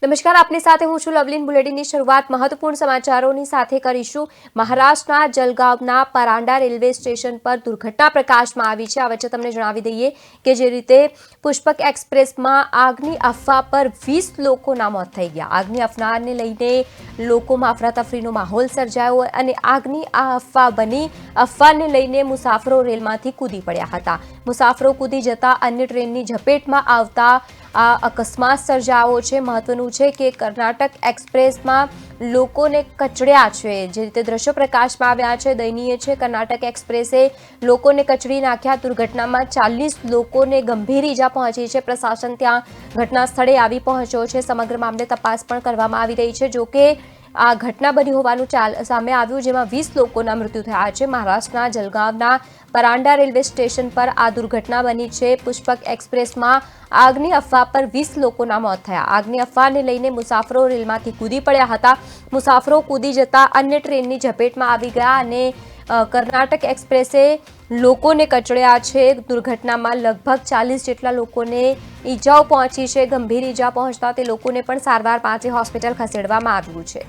નમસ્કાર, આપની સાથે હું છું લવલીન. બુલેટિનની શરૂઆત મહત્વપૂર્ણ સમાચારોની સાથે કરીશું. મહારાષ્ટ્રના જલગાંવના પરાંડા રેલવે સ્ટેશન પર દુર્ઘટના પ્રકાશમાં આવી છે. આ વચ્ચે તમને જણાવી દઈએ કે જે રીતે પુષ્પક એક્સપ્રેસમાં આગની અફવા પર 20 લોકોના મોત થઈ ગયા. આગની અફવાને લઈને લોકોમાં અફરાતફરીનો માહોલ સર્જાયો અને આગની આ અફવા બની. અફવાને લઈને મુસાફરો રેલમાંથી કૂદી પડ્યા હતા. મુસાફરો કૂદી જતા અન્ય ટ્રેનની ઝપેટમાં આવતા આ અકસ્માત સર્જાયો છે. મહત્વનું છે કે કર્ણાટક એક્સપ્રેસમાં લોકોને કચડ્યા છે. જે રીતે દ્રશ્યો પ્રકાશમાં આવ્યા છે, દયનીય છે. કર્ણાટક એક્સપ્રેસે લોકોને કચડી નાખ્યા. દુર્ઘટનામાં 40 લોકોને ગંભીર ઈજા પહોંચી છે. પ્રશાસન ત્યાં ઘટના સ્થળે આવી પહોંચ્યો છે. સમગ્ર મામલે તપાસ પણ કરવામાં આવી રહી છે. જોકે આ ઘટના બની હોવાનું સામે આવ્યું, જેમાં 20 લોકોના મૃત્યુ થયા છે. મહારાષ્ટ્રના જલગાંવના પરાંડા રેલવે સ્ટેશન પર આ દુર્ઘટના બની છે. પુષ્પક એક્સપ્રેસમાં આગની અફવા પર 20 લોકોના મોત થયા. આગની અફવાને લઈને મુસાફરો રેલમાંથી કૂદી પડ્યા હતા. મુસાફરો કૂદી જતા અન્ય ટ્રેનની ઝપેટમાં આવી ગયા અને કર્ણાટક એક્સપ્રેસે લોકોને કચડ્યા છે. દુર્ઘટનામાં લગભગ 40 જેટલા લોકોને ઈજાઓ પહોંચી છે. ગંભીર ઈજા પહોંચતા તે લોકોને પણ સારવાર માટે હોસ્પિટલ ખસેડવામાં આવ્યું છે.